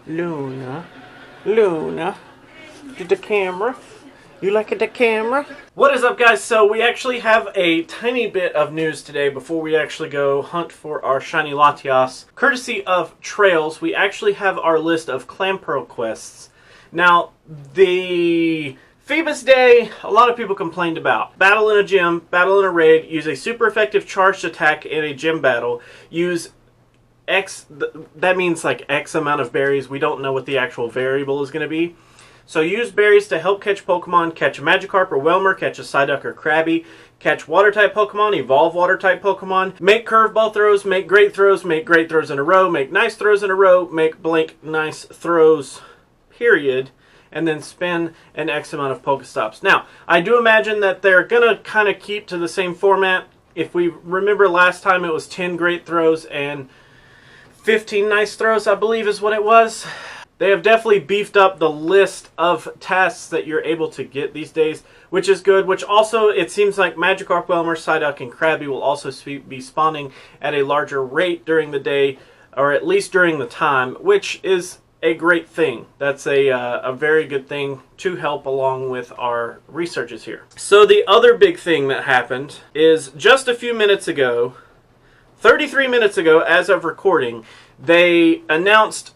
Luna, Luna, did the camera? You like the camera? What is up, guys? So we actually have a tiny bit of news today before we actually go hunt for our shiny Latias. Courtesy of Trails, we actually have our list of Clampearl quests. Now, the famous day, a lot of people complained about. Battle in a gym, battle in a raid, use a super effective charged attack in a gym battle, use X, that means like X amount of berries. We don't know what the actual variable is going to be. So use berries to help catch Pokemon, catch a Magikarp or Whelmer, catch a Psyduck or Krabby, catch Water-type Pokemon, evolve Water-type Pokemon, make curveball throws, make great throws in a row, make nice throws in a row, make blank nice throws, period, and then spin an X amount of Pokestops. Now, I do imagine that they're going to kind of keep to the same format. If we remember last time, it was 10 great throws and 15 nice throws, I believe is what it was. They have definitely beefed up the list of tasks that you're able to get these days, which is good, which also, it seems like Magikarp, Whelmer, Psyduck, and Krabby will also be spawning at a larger rate during the day, or at least during the time, which is a great thing. That's a very good thing to help along with our researches here. So the other big thing that happened is just a few minutes ago, 33 minutes ago as of recording, they announced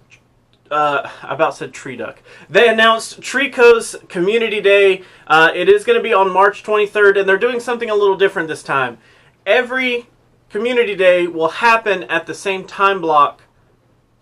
They announced Treeko's Community Day. It is going to be on March 23rd, and they're doing something a little different this time. Every Community Day will happen at the same time block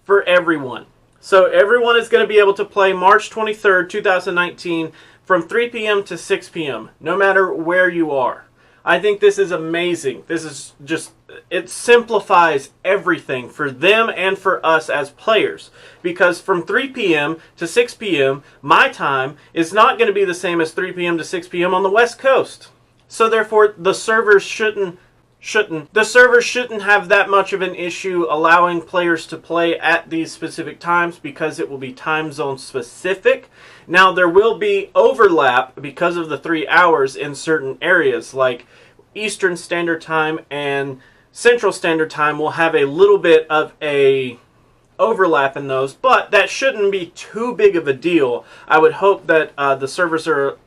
for everyone. So everyone is going to be able to play March 23rd, 2019 from 3 p.m. to 6 p.m., no matter where you are. I think this is amazing. This is just, it simplifies everything for them and for us as players. Because from 3 p.m. to 6 p.m., my time is not going to be the same as 3 p.m. to 6 p.m. on the West Coast. So therefore, the servers shouldn't have that much of an issue allowing players to play at these specific times because it will be time zone specific. Now, there will be overlap because of the 3 hours in certain areas, like Eastern Standard Time and Central Standard Time will have a little bit of a overlap in those, but that shouldn't be too big of a deal. I would hope that the servers are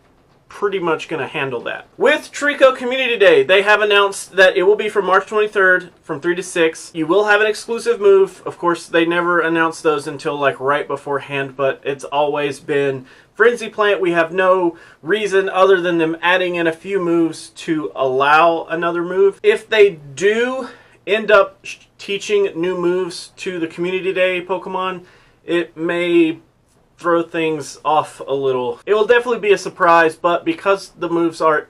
pretty much going to handle that. With Treeko Community Day, they have announced that it will be from March 23rd from 3 to 6. You will have an exclusive move. Of course, they never announce those until like right beforehand, but it's always been Frenzy Plant. We have no reason other than them adding in a few moves to allow another move. If they do end up teaching new moves to the Community Day Pokemon, it may throw things off a little. It will definitely be a surprise, but because the moves are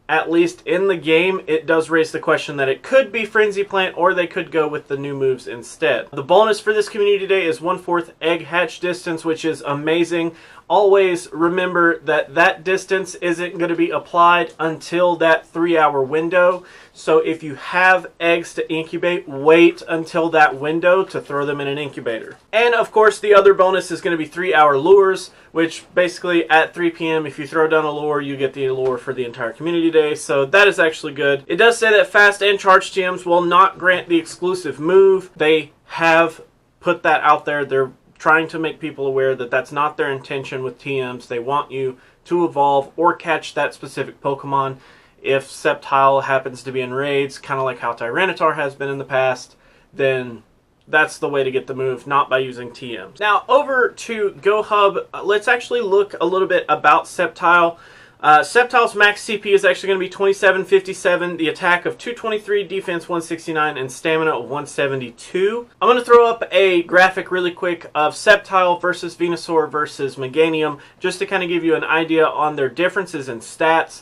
at least in the game, it does raise the question that it could be Frenzy Plant or they could go with the new moves instead. The bonus for this Community Day is 1/4 egg hatch distance, which is amazing. Always remember that that distance isn't going to be applied until that 3-hour window. So if you have eggs to incubate, wait until that window to throw them in an incubator. And of course, the other bonus is going to be 3-hour lures, which basically at 3 p.m. if you throw down a lure, you get the lure for the entire Community Day. So that is actually good. It does say that fast and charged TMs will not grant the exclusive move. They have put that out there. They're trying to make people aware that that's not their intention with TMs. They want you to evolve or catch that specific Pokemon. If Sceptile happens to be in raids, kind of like how Tyranitar has been in the past, then that's the way to get the move, not by using TMs. Now, over to GoHub, let's actually look a little bit about Sceptile. Sceptile's max CP is actually going to be 2757, the attack of 223, defense 169, and stamina of 172. I'm going to throw up a graphic really quick of Sceptile versus Venusaur versus Meganium, just to kind of give you an idea on their differences in stats.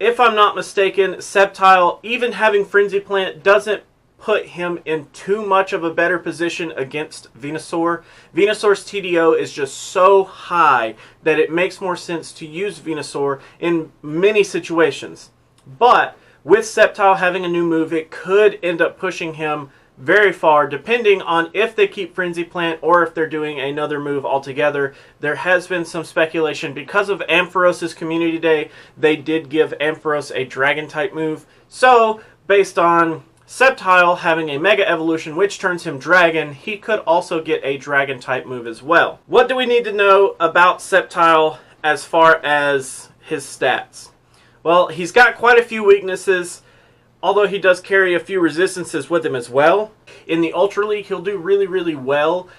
If I'm not mistaken, Sceptile, even having Frenzy Plant, doesn't put him in too much of a better position against Venusaur. Venusaur's TDO is just so high that it makes more sense to use Venusaur in many situations. But with Sceptile having a new move, it could end up pushing him very far, depending on if they keep Frenzy Plant or if they're doing another move altogether. There has been some speculation because of Ampharos' Community Day. They did give Ampharos a Dragon-type move. So, based on Sceptile having a Mega Evolution which turns him Dragon, he could also get a Dragon type move as well. What do we need to know about Sceptile as far as his stats? Well, he's got quite a few weaknesses, although he does carry a few resistances with him as well. In the Ultra League, he'll do really, really well.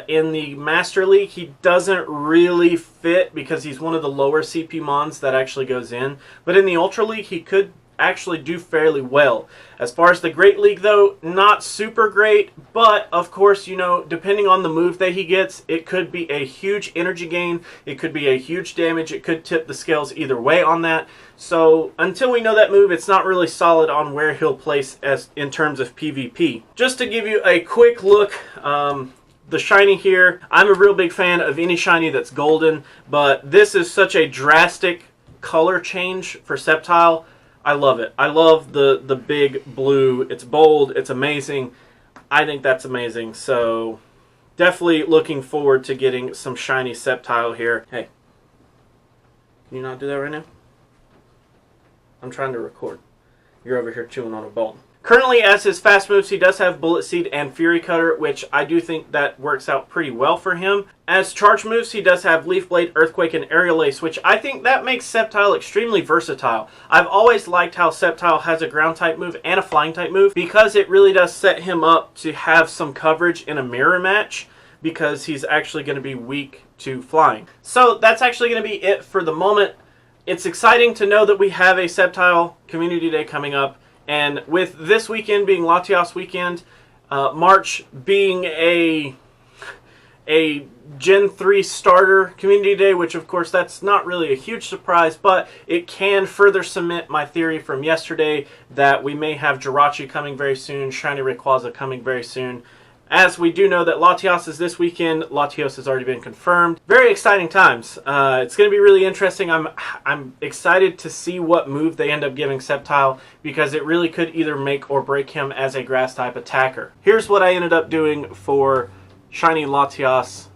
In the Master League, he doesn't really fit because he's one of the lower CP mons that actually goes in. But in the Ultra League, he could actually do fairly well. As far as the Great League, though, not super great. But, of course, you know, depending on the move that he gets, it could be a huge energy gain. It could be a huge damage. It could tip the scales either way on that. So, until we know that move, it's not really solid on where he'll place as in terms of PvP. Just to give you a quick look, the shiny here, I'm a real big fan of any shiny that's golden, but this is such a drastic color change for Sceptile. I love it. I love the big blue. It's bold. It's amazing. I think that's amazing. So, definitely looking forward to getting some shiny Sceptile here. Hey, can you not do that right now? I'm trying to record. You're over here chewing on a bone. Currently, as his fast moves, he does have Bullet Seed and Fury Cutter, which I do think that works out pretty well for him. As charge moves, he does have Leaf Blade, Earthquake, and Aerial Ace, which I think that makes Sceptile extremely versatile. I've always liked how Sceptile has a ground type move and a flying type move because it really does set him up to have some coverage in a mirror match because he's actually going to be weak to flying. So that's actually going to be it for the moment. It's exciting to know that we have a Sceptile Community Day coming up. And with this weekend being Latias weekend, March being a Gen 3 starter community day, which of course that's not really a huge surprise, but it can further cement my theory from yesterday that we may have Jirachi coming very soon, Shiny Rayquaza coming very soon. As we do know that Latias is this weekend, Latios has already been confirmed. Very exciting times. It's going to be really interesting. I'm excited to see what move they end up giving Sceptile because it really could either make or break him as a grass type attacker. Here's what I ended up doing for Shiny Latias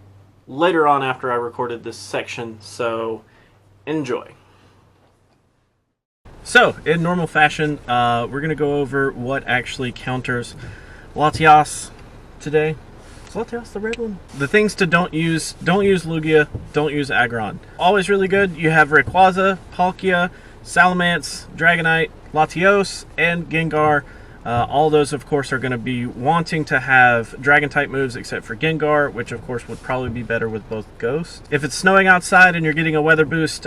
later on after I recorded this section, so enjoy. So, in normal fashion, we're going to go over what actually counters Latias today. Is Latias the red one? The things to don't use Lugia, don't use Aggron. Always really good. You have Rayquaza, Palkia, Salamence, Dragonite, Latios, and Gengar. All those, of course, are going to be wanting to have Dragon-type moves, except for Gengar, which, of course, would probably be better with both Ghosts. If it's snowing outside and you're getting a weather boost,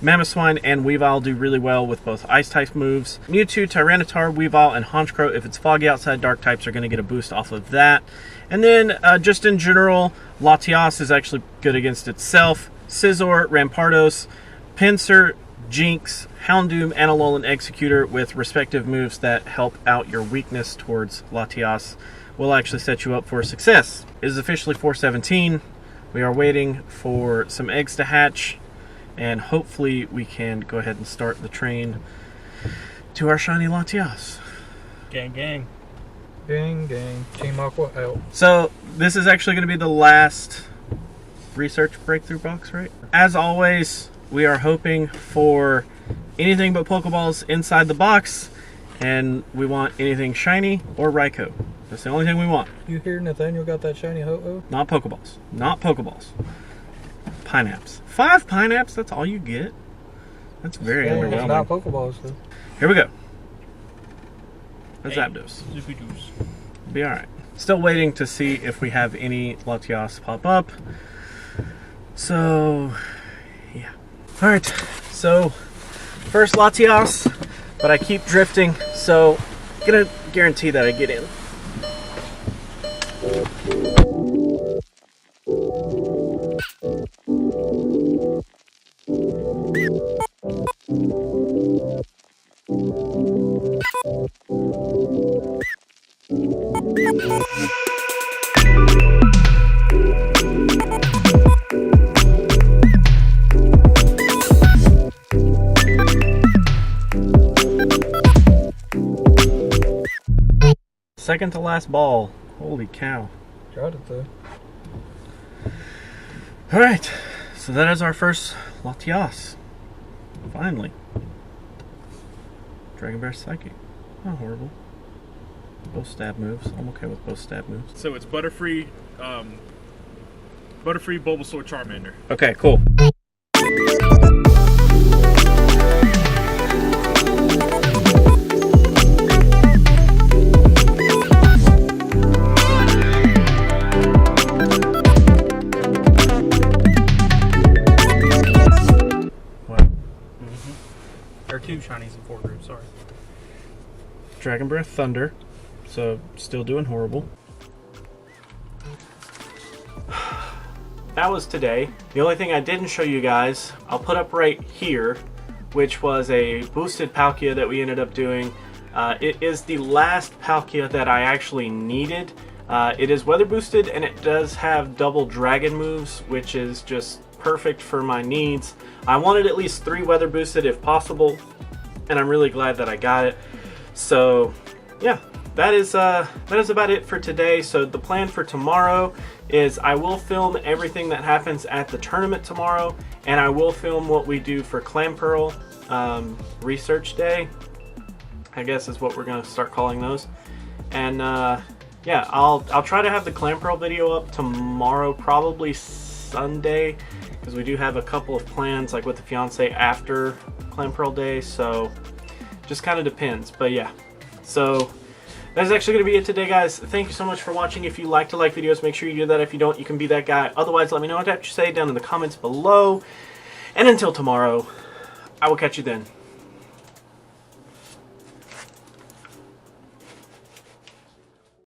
Mamoswine and Weavile do really well with both Ice-type moves. Mewtwo, Tyranitar, Weavile, and Honchkrow, if it's foggy outside, Dark types are going to get a boost off of that. And then, just in general, Latias is actually good against itself. Scizor, Rampardos, Pinsir, Jinx, Houndoom, and Alolan Executor with respective moves that help out your weakness towards Latias will actually set you up for success. It is officially 4:17. We are waiting for some eggs to hatch, and hopefully we can go ahead and start the train to our shiny Latias. Gang, gang. Gang, gang. Team Aqua out. So, this is actually going to be the last research breakthrough box, right? As always, we are hoping for anything but Pokeballs inside the box, and we want anything shiny or Raikou. That's the only thing we want. You hear Nathaniel got that shiny Ho-Oh? Not Pokeballs. Not Pokeballs. Pineapps. 5 Pineapps, that's all you get? That's very underwhelming. It's not Pokeballs, though. Here we go. That's Hey, Zapdos. Zippy-doos. Be alright. Still waiting to see if we have any Latias pop up. So, yeah. Alright, so first Latias, but I keep drifting, so I'm gonna guarantee that I get in. Second to last ball. Holy cow. Got it, though. Alright, so that is our first Latias. Finally. Dragon Bear Psychic. Not horrible. Both stab moves. I'm okay with both stab moves. So it's Butterfree, Bulbasaur, Charmander. Okay, cool. There are 2 shinies in 4 groups, sorry. Dragon Breath, Thunder. So, still doing horrible. That was today. The only thing I didn't show you guys, I'll put up right here, which was a boosted Palkia that we ended up doing. It is the last Palkia that I actually needed. It is weather boosted and it does have double dragon moves, which is just perfect for my needs. I wanted at least 3 weather boosted if possible, and I'm really glad that I got it. So yeah, that is about it for today. So the plan for tomorrow is I will film everything that happens at the tournament tomorrow, and I will film what we do for Clampearl research day, I guess is what we're gonna start calling those. And yeah, I'll try to have the Clampearl video up tomorrow, probably Sunday, because we do have a couple of plans like with the fiance after Clampearl day, so just kind of depends. But yeah, so that's actually going to be it today, guys. Thank you so much for watching. If you like to like videos, make sure you do that. If you don't, you can be that guy. Otherwise, let me know what you say down in the comments below. And until tomorrow, I will catch you then.